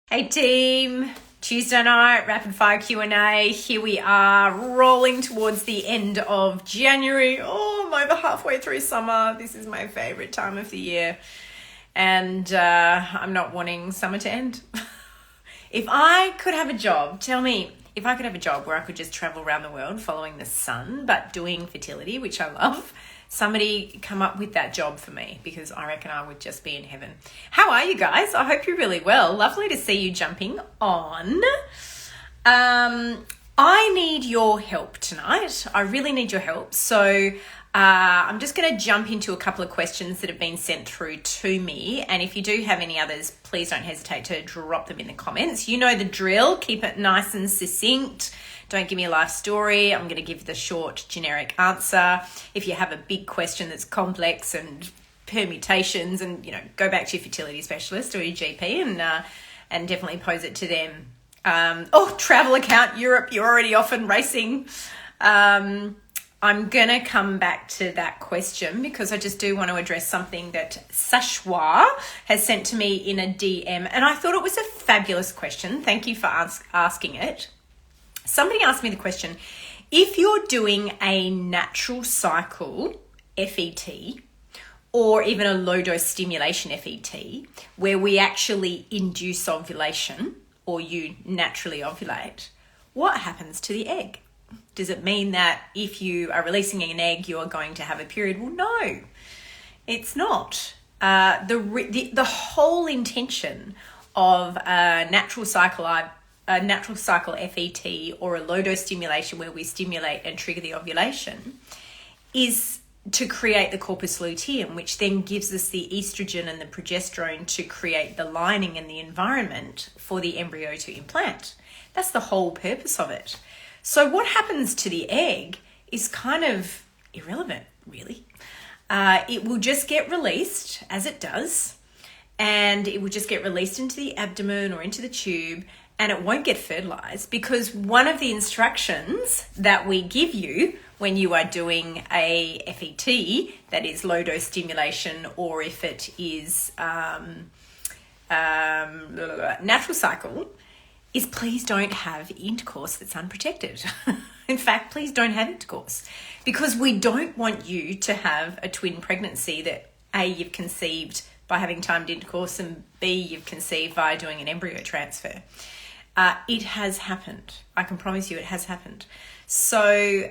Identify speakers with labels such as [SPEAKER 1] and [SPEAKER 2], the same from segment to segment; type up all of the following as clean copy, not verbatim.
[SPEAKER 1] Hey team, Tuesday night, rapid fire Q&A. Here we are, rolling towards the end of January. Oh, I'm over halfway through summer. This is my favorite time of the year. And I'm not wanting summer to end. If I could have a job, tell me, if I could have a job where I could just travel around the world following the sun, but doing fertility, which I love, somebody come up with that job for me, because I reckon I would just be in heaven. How are you guys? I hope you're really well. Lovely to see you jumping on. I need your help tonight. I really need your help. So I'm just going to jump into a couple of questions that have been sent through to me. And if you do have any others, please don't hesitate to drop them in the comments. You know the drill. Keep it nice and succinct. Don't give me a life story. I'm going to give the short, generic answer. If you have a big question that's complex and permutations, and go back to your fertility specialist or your GP and definitely pose it to them. Travel account, Europe, you're already off and racing. I'm going to come back to that question because I just do want to address something that Sashwa has sent to me in a DM, and I thought it was a fabulous question. Thank you for asking it. Somebody asked me the question, if you're doing a natural cycle FET or even a low dose stimulation FET where we actually induce ovulation or you naturally ovulate, what happens to the egg? Does it mean that if you are releasing an egg, you're going to have a period? Well, no, it's not. The whole intention of a natural cycle FET or a low dose stimulation where we stimulate and trigger the ovulation is to create the corpus luteum, which then gives us the estrogen and the progesterone to create the lining and the environment for the embryo to implant. That's the whole purpose of it. So what happens to the egg is kind of irrelevant, really. It will just get released as it does, and it will just get released into the abdomen or into the tube, and it won't get fertilized, because one of the instructions that we give you when you are doing a FET, that is low dose stimulation, or if it is natural cycle, is please don't have intercourse that's unprotected. In fact, please don't have intercourse, because we don't want you to have a twin pregnancy that A, you've conceived by having timed intercourse, and B, you've conceived via doing an embryo transfer. It has happened. I can promise you it has happened. So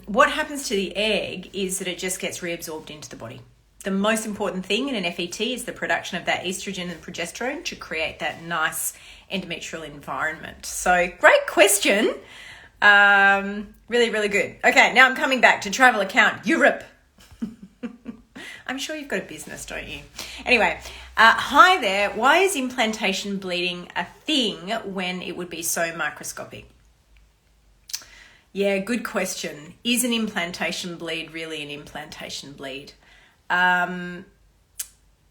[SPEAKER 1] what happens to the egg is that it just gets reabsorbed into the body. The most important thing in an FET is the production of that estrogen and progesterone to create that nice endometrial environment. So great question. Really, really good. Okay, now I'm coming back to travel account Europe. I'm sure you've got a business, don't you? Anyway, hi there. Why is implantation bleeding a thing when it would be so microscopic? Yeah, good question. Is an implantation bleed really an implantation bleed? No.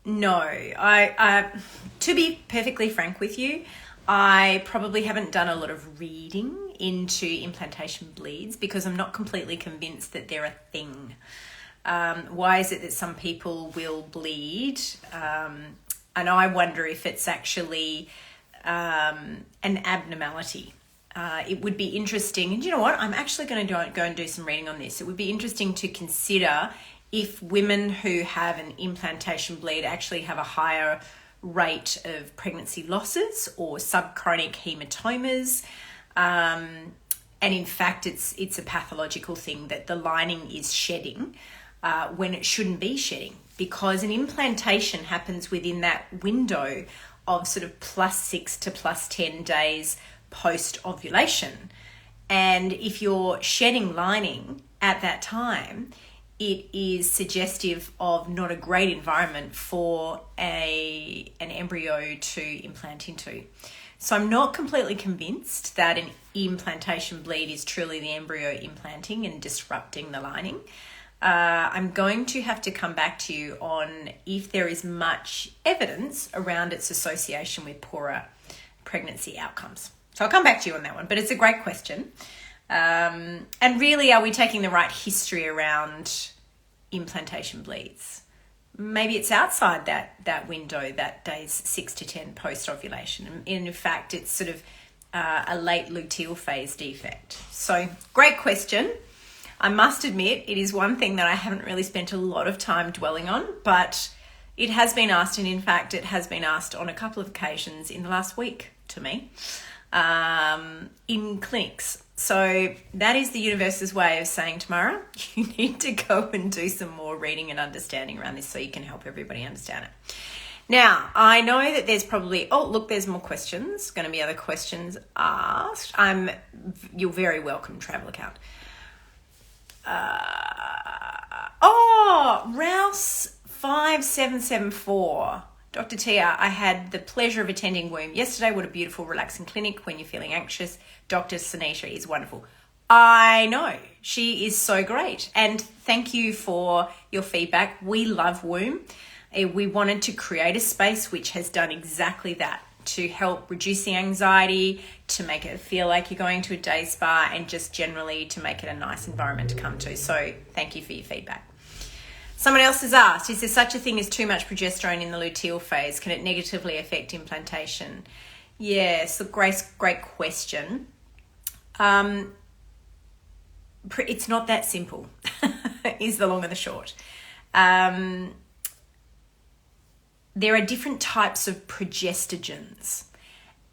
[SPEAKER 1] To be perfectly frank with you, I probably haven't done a lot of reading into implantation bleeds because I'm not completely convinced that they're a thing. Why is it that some people will bleed? And I wonder if it's actually an abnormality. It would be interesting, and you know what? I'm actually going to go and do some reading on this. It would be interesting to consider if women who have an implantation bleed actually have a higher rate of pregnancy losses or subchronic hematomas. And in fact, it's a pathological thing that the lining is shedding when it shouldn't be shedding, because an implantation happens within that window of sort of +6 to +10 days post-ovulation. And if you're shedding lining at that time, it is suggestive of not a great environment for an embryo to implant into. So I'm not completely convinced that an implantation bleed is truly the embryo implanting and disrupting the lining. I'm going to have to come back to you on if there is much evidence around its association with poorer pregnancy outcomes. So I'll come back to you on that one, but it's a great question. And really, are we taking the right history around implantation bleeds? maybe it's outside that window, that days 6 to 10 post-ovulation. And in fact, it's sort of a late luteal phase defect. So great question. I must admit, it is one thing that I haven't really spent a lot of time dwelling on, but it has been asked, and in fact, it has been asked on a couple of occasions in the last week to me in clinics. So that is the universe's way of saying, Tamara, you need to go and do some more reading and understanding around this so you can help everybody understand it. Now, I know that there's probably, there's more questions, going to be other questions asked. You're very welcome, Travel Account. Rouse 5774. Dr. Tia, I had the pleasure of attending Womb yesterday. What a beautiful, relaxing clinic when you're feeling anxious. Dr. Sanisha is wonderful. I know. She is so great. And thank you for your feedback. We love Womb. We wanted to create a space which has done exactly that, to help reduce the anxiety, to make it feel like you're going to a day spa, and just generally to make it a nice environment to come to. So thank you for your feedback. Someone else has asked, is there such a thing as too much progesterone in the luteal phase? Can it negatively affect implantation? Yes, a great question. It's not that simple, is the long and the short. There are different types of progestogens,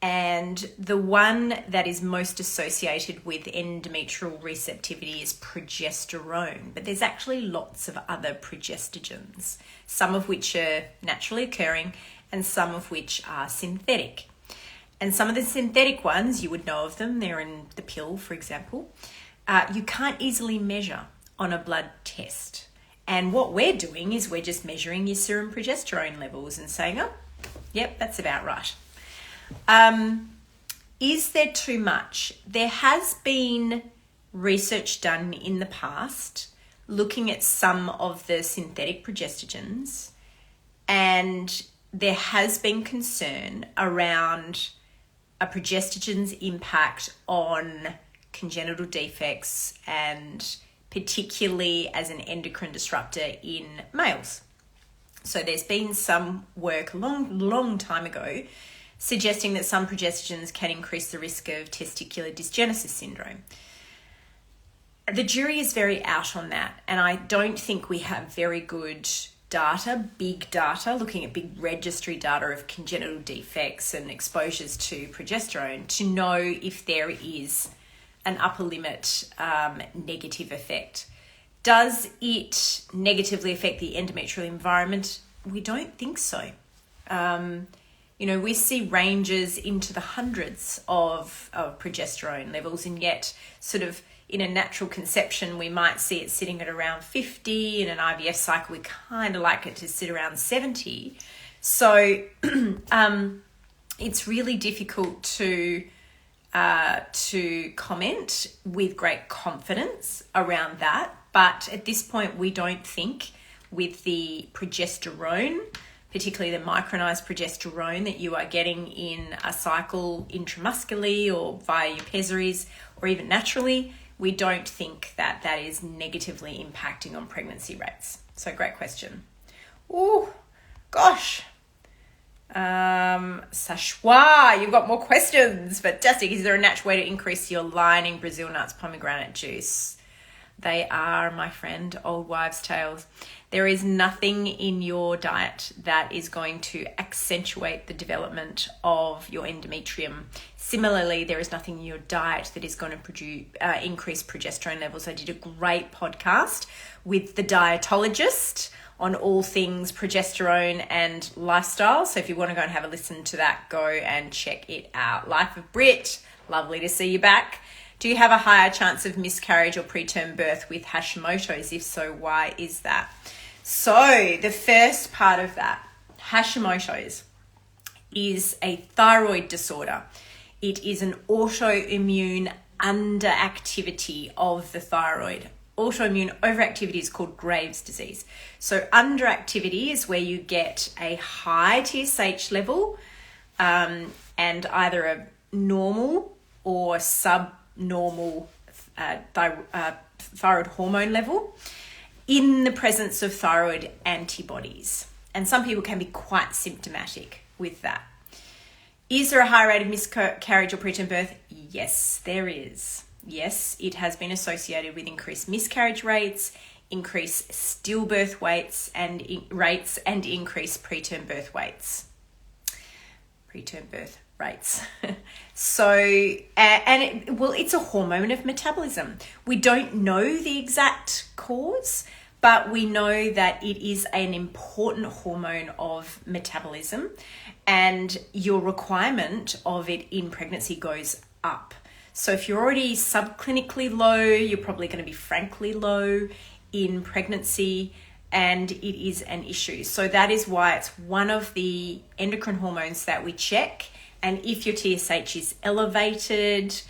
[SPEAKER 1] and the one that is most associated with endometrial receptivity is progesterone, but there's actually lots of other progestogens, some of which are naturally occurring and some of which are synthetic. And some of the synthetic ones, you would know of them, they're in the pill, for example, you can't easily measure on a blood test. And what we're doing is we're just measuring your serum progesterone levels and saying, yep, that's about right. Is there too much? There has been research done in the past looking at some of the synthetic progestogens, and there has been concern around a progestogen's impact on congenital defects, and particularly as an endocrine disruptor in males. So there's been some work a long time ago suggesting that some progestogens can increase the risk of testicular dysgenesis syndrome. The jury is very out on that, and I don't think we have very good data, big data, looking at big registry data of congenital defects and exposures to progesterone to know if there is an upper limit negative effect. Does it negatively affect the endometrial environment? We don't think so. We see ranges into the hundreds of progesterone levels, and yet sort of in a natural conception, we might see it sitting at around 50. In an IVF cycle, we kind of like it to sit around 70. So it's really difficult to comment with great confidence around that. But at this point, we don't think with the progesterone, particularly the micronized progesterone that you are getting in a cycle intramuscularly or via your pessaries or even naturally, we don't think that that is negatively impacting on pregnancy rates. So great question. Oh, gosh. Sashwa, you've got more questions. Fantastic. Is there a natural way to increase your lining, Brazil nuts, pomegranate juice? They are, my friend, old wives' tales. There is nothing in your diet that is going to accentuate the development of your endometrium. Similarly, there is nothing in your diet that is going to increase progesterone levels. I did a great podcast with the dietologist on all things progesterone and lifestyle. So if you want to go and have a listen to that, go and check it out. Life of Brit, lovely to see you back. Do you have a higher chance of miscarriage or preterm birth with Hashimoto's? If so, why is that? So the first part of that, Hashimoto's, is a thyroid disorder. It is an autoimmune underactivity of the thyroid. Autoimmune overactivity is called Graves' disease. So underactivity is where you get a high TSH level and either a normal or subnormal thyroid hormone level. in the presence of thyroid antibodies. And some people can be quite symptomatic with that. Is there a high rate of miscarriage or preterm birth? Yes, there is. Yes, it has been associated with increased miscarriage rates, increased stillbirth rates, and increased preterm birth rates. So, it's a hormone of metabolism. We don't know the exact cause, but we know that it is an important hormone of metabolism, and your requirement of it in pregnancy goes up. So if you're already subclinically low, you're probably going to be frankly low in pregnancy, and it is an issue. So that is why it's one of the endocrine hormones that we check. And if your TSH is elevated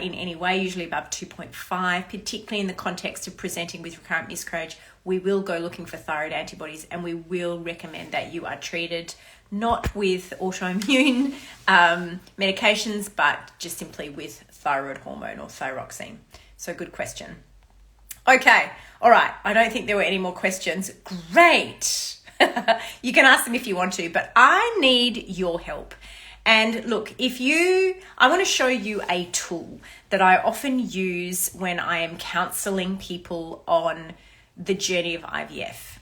[SPEAKER 1] in any way, usually above 2.5, particularly in the context of presenting with recurrent miscarriage, we will go looking for thyroid antibodies, and we will recommend that you are treated not with autoimmune medications, but just simply with thyroid hormone or thyroxine. So good question. Okay, all right. I don't think there were any more questions. Great. You can ask them if you want to, but I need your help. And look, I want to show you a tool that I often use when I am counseling people on the journey of IVF.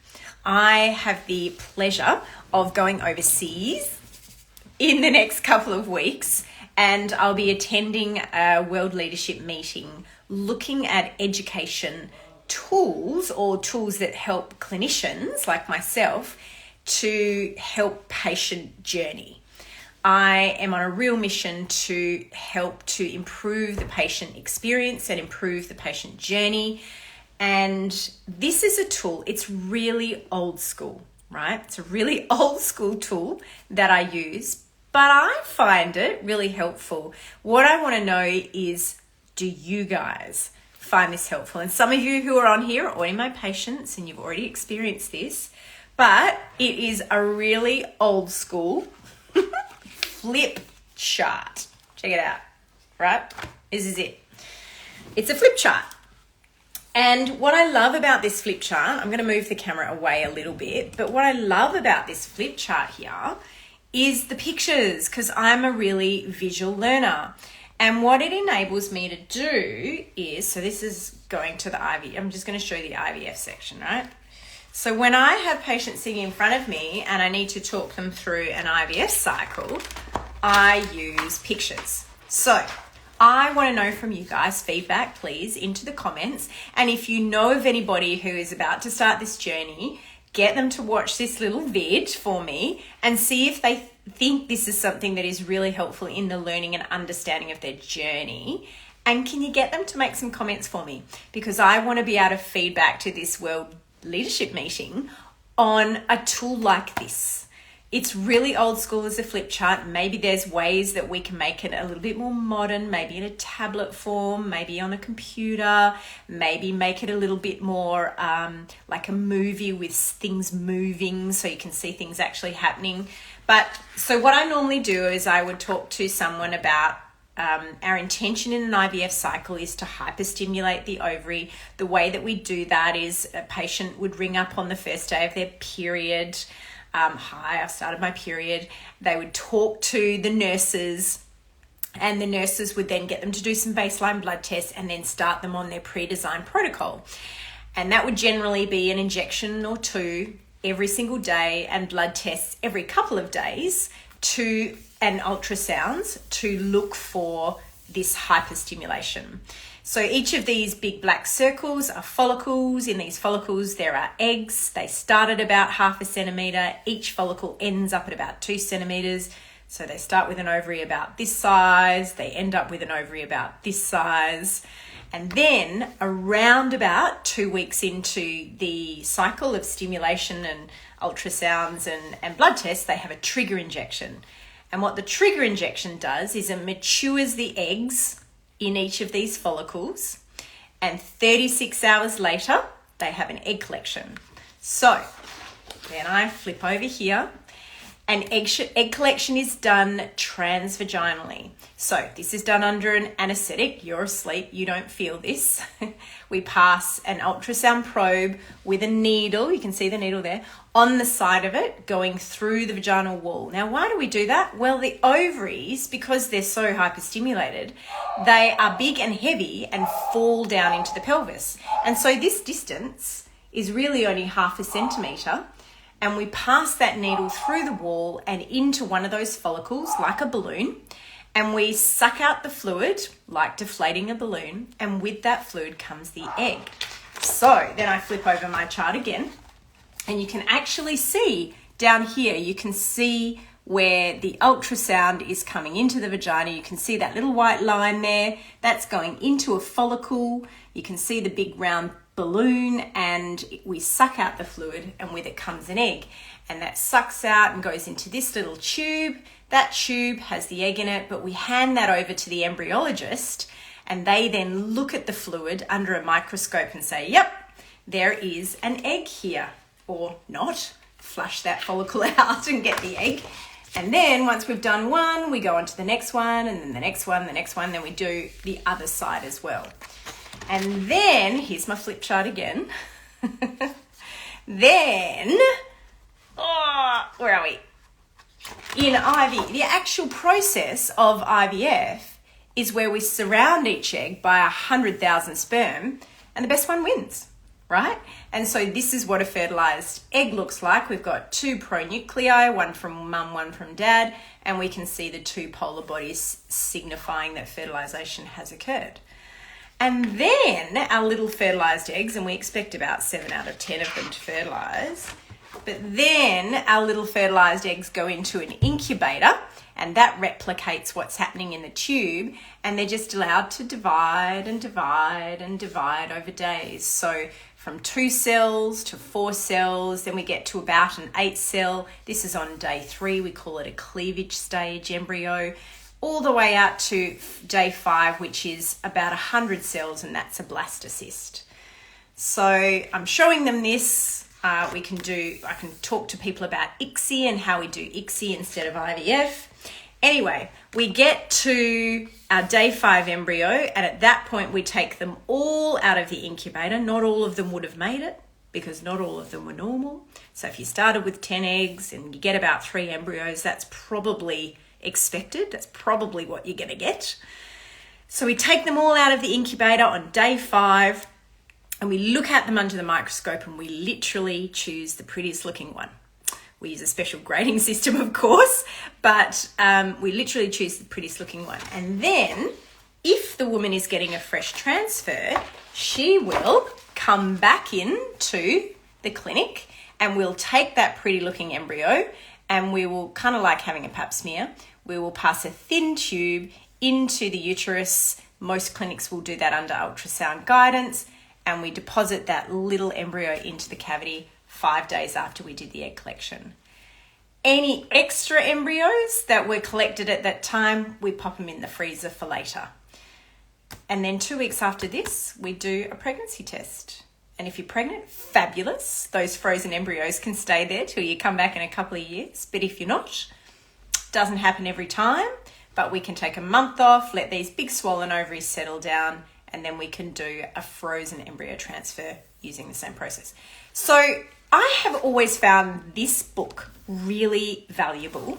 [SPEAKER 1] I have the pleasure of going overseas in the next couple of weeks, and I'll be attending a world leadership meeting looking at education tools, or tools that help clinicians like myself to help patient journey. I am on a real mission to help to improve the patient experience and improve the patient journey. And this is a tool, it's really old school, right? It's a really old school tool that I use, but I find it really helpful. What I want to know is, do you guys find this helpful? And some of you who are on here are already my patients and you've already experienced this, but it is a really old school flip chart. Check it out, right? This is it. It's a flip chart. And what I love about this flip chart, I'm going to move the camera away a little bit, but what I love about this flip chart here is the pictures, because I'm a really visual learner. And what it enables me to do is, so this is going to the IVF, I'm just going to show you the IVF section, right? So when I have patients sitting in front of me and I need to talk them through an IVF cycle, I use pictures. So I want to know from you guys, feedback please into the comments. And if you know of anybody who is about to start this journey, get them to watch this little vid for me and see if they think this is something that is really helpful in the learning and understanding of their journey. And can you get them to make some comments for me? Because I want to be able to feedback to this world leadership meeting on a tool like this. It's really old school as a flip chart. Maybe there's ways that we can make it a little bit more modern, maybe in a tablet form, maybe on a computer, maybe make it a little bit more like a movie with things moving so you can see things actually happening. But so what I normally do is I would talk to someone about our intention in an IVF cycle is to hyperstimulate the ovary. The way that we do that is a patient would ring up on the first day of their period. Hi, I've started my period. They would talk to the nurses, and the nurses would then get them to do some baseline blood tests and then start them on their pre-designed protocol. And that would generally be an injection or two every single day and blood tests every couple of days and ultrasounds to look for this hyperstimulation. So each of these big black circles are follicles. In these follicles, there are eggs. They start at about 0.5 centimetre. Each follicle ends up at about 2 centimetres. So they start with an ovary about this size. They end up with an ovary about this size. And then around about 2 weeks into the cycle of stimulation and ultrasounds and blood tests, they have a trigger injection. And what the trigger injection does is it matures the eggs in each of these follicles, and 36 hours later, they have an egg collection. So then I flip over here, And egg collection is done transvaginally. So this is done under an anesthetic. You're asleep, you don't feel this. We pass an ultrasound probe with a needle, you can see the needle there, on the side of it going through the vaginal wall. Now, why do we do that? Well, the ovaries, because they're so hyperstimulated, they are big and heavy and fall down into the pelvis. And so this distance is really only 0.5 centimetre. And we pass that needle through the wall and into one of those follicles like a balloon, and we suck out the fluid like deflating a balloon, and with that fluid comes the egg. So then I flip over my chart again, and you can actually see down here, you can see where the ultrasound is coming into the vagina. You can see that little white line there, that's going into a follicle. You can see the big round balloon, and we suck out the fluid, and with it comes an egg, and that sucks out and goes into this little tube. That tube has the egg in it, but we hand that over to the embryologist, and they then look at the fluid under a microscope and say, yep, there is an egg here, or not. Flush that follicle out and get the egg. And then once we've done one, we go on to the next one, and then the next one, then we do the other side as well. And then, here's my flip chart again. Then, where are we? In the actual process of IVF is where we surround each egg by 100,000 sperm, and the best one wins, right? And so this is what a fertilized egg looks like. We've got 2 pronuclei, one from mum, one from dad, and we can see the 2 polar bodies signifying that fertilization has occurred. And then our little fertilized eggs, and we expect about 7 out of 10 of them to fertilize, but then our little fertilized eggs go into an incubator, and that replicates what's happening in the tube, and they're just allowed to divide and divide and divide over days. So from 2 cells to 4 cells, then we get to about an 8 cell. This is on day 3. We call it a cleavage stage embryo, all the way out to day 5, which is about 100 cells, and that's a blastocyst. So I'm showing them this. I can talk to people about ICSI and how we do ICSI instead of IVF. Anyway, we get to our day 5 embryo, and at that point we take them all out of the incubator. Not all of them would have made it, because not all of them were normal. So if you started with 10 eggs and you get about 3 embryos, that's probably expected. That's probably what you're going to get. So we take them all out of the incubator on day 5, and we look at them under the microscope, and we literally choose the prettiest looking one. We use a special grading system, of course, but we literally choose the prettiest looking one. And then if the woman is getting a fresh transfer, she will come back into the clinic, and we'll take that pretty looking embryo, and we will, kind of like having a pap smear, we will pass a thin tube into the uterus. Most clinics will do that under ultrasound guidance, and we deposit that little embryo into the cavity 5 days after we did the egg collection. Any extra embryos that were collected at that time, we pop them in the freezer for later. And then 2 weeks after this, we do a pregnancy test. And if you're pregnant, fabulous. Those frozen embryos can stay there till you come back in a couple of years. But if you're not, doesn't happen every time, but we can take a month off, let these big swollen ovaries settle down, and then we can do a frozen embryo transfer using the same process. So I have always found this book really valuable,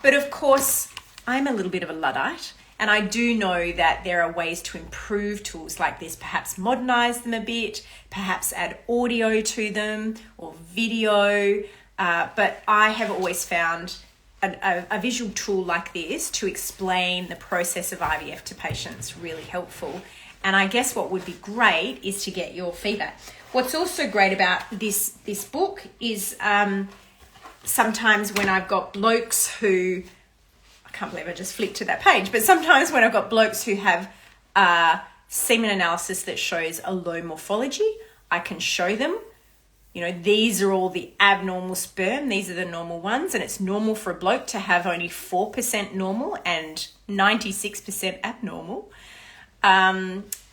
[SPEAKER 1] but of course I'm a little bit of a Luddite, and I do know that there are ways to improve tools like this, perhaps modernize them a bit, perhaps add audio to them or video, but I have always found a visual tool like this to explain the process of IVF to patients really helpful. And I guess what would be great is to get your feedback. What's also great about this book is sometimes when I've got blokes who, I can't believe I just flicked to that page, but sometimes when I've got blokes who have semen analysis that shows a low morphology, I can show them, you know, these are all the abnormal sperm, these are the normal ones, and it's normal for a bloke to have only 4% normal and 96% abnormal.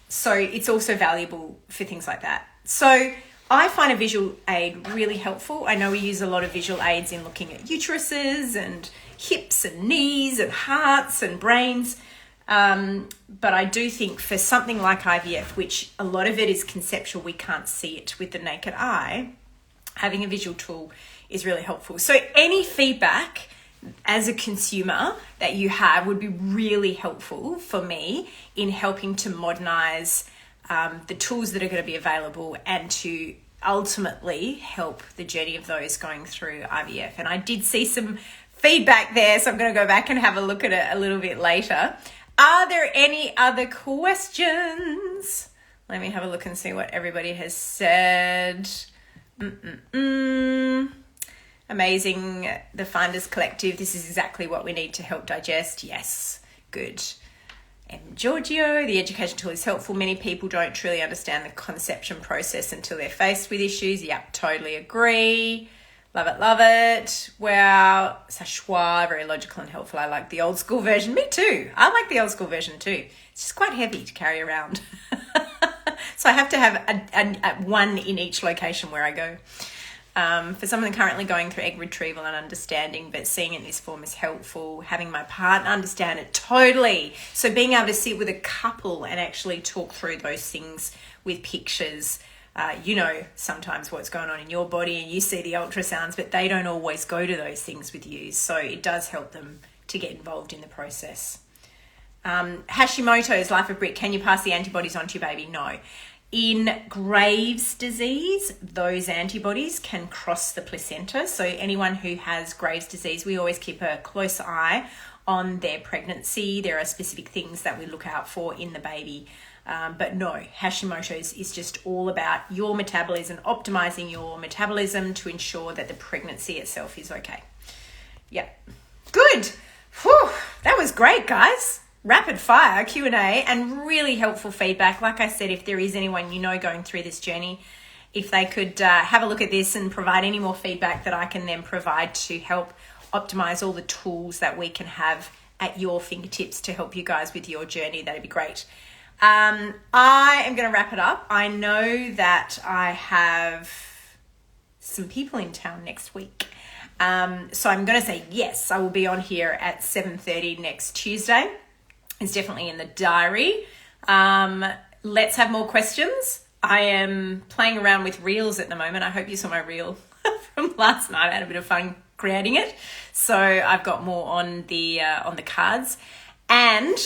[SPEAKER 1] So it's also valuable for things like that. So I find a visual aid really helpful. I know we use a lot of visual aids in looking at uteruses and hips and knees and hearts and brains. But I do think for something like IVF, which a lot of it is conceptual, we can't see it with the naked eye, having a visual tool is really helpful. So any feedback as a consumer that you have would be really helpful for me in helping to modernize the tools that are going to be available and to ultimately help the journey of those going through IVF. And I did see some feedback there, so I'm going to go back and have a look at it a little bit later. Are there any other questions? Let me have a look and see what everybody has said. Amazing. The Finders Collective. This is exactly what we need to help digest. Yes. Good. Giorgio, the education tool is helpful. Many people don't truly understand the conception process until they're faced with issues. Yep, totally agree. Love it, love it. Wow. Sashwa, very logical and helpful. I like the old school version. Me too. I like the old school version too. It's just quite heavy to carry around. So I have to have one in each location where I go. For someone currently going through egg retrieval and understanding, but seeing it in this form is helpful. Having my partner understand it, totally. So being able to sit with a couple and actually talk through those things with pictures. You know sometimes what's going on in your body and you see the ultrasounds, but they don't always go to those things with you. So it does help them to get involved in the process. Hashimoto's Life of Brick, can you pass the antibodies on to your baby? No. In Graves' disease, those antibodies can cross the placenta. So anyone who has Graves' disease, we always keep a close eye on their pregnancy. There are specific things that we look out for in the baby. But no, Hashimoto's is just all about your metabolism, optimizing your metabolism to ensure that the pregnancy itself is okay. Yep. Good. Whew, that was great, guys. Rapid fire Q&A and really helpful feedback. Like I said, if there is anyone you know going through this journey, if they could have a look at this and provide any more feedback that I can then provide to help optimize all the tools that we can have at your fingertips to help you guys with your journey, that'd be great. I am going to wrap it up. I know that I have some people in town next week. So I'm going to say yes, I will be on here at 7:30 next Tuesday. It's definitely in the diary. Let's have more questions. I am playing around with reels at the moment. I hope you saw my reel from last night. I had a bit of fun creating it. So I've got more on the cards. And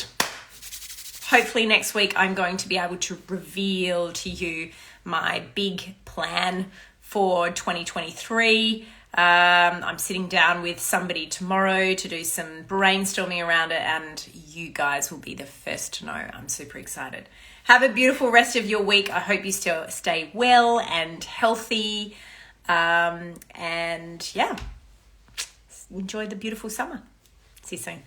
[SPEAKER 1] hopefully next week I'm going to be able to reveal to you my big plan for 2023. I'm sitting down with somebody tomorrow to do some brainstorming around it, and you guys will be the first to know. I'm super excited. Have a beautiful rest of your week. I hope you still stay well and healthy. And yeah, enjoy the beautiful summer. See you soon.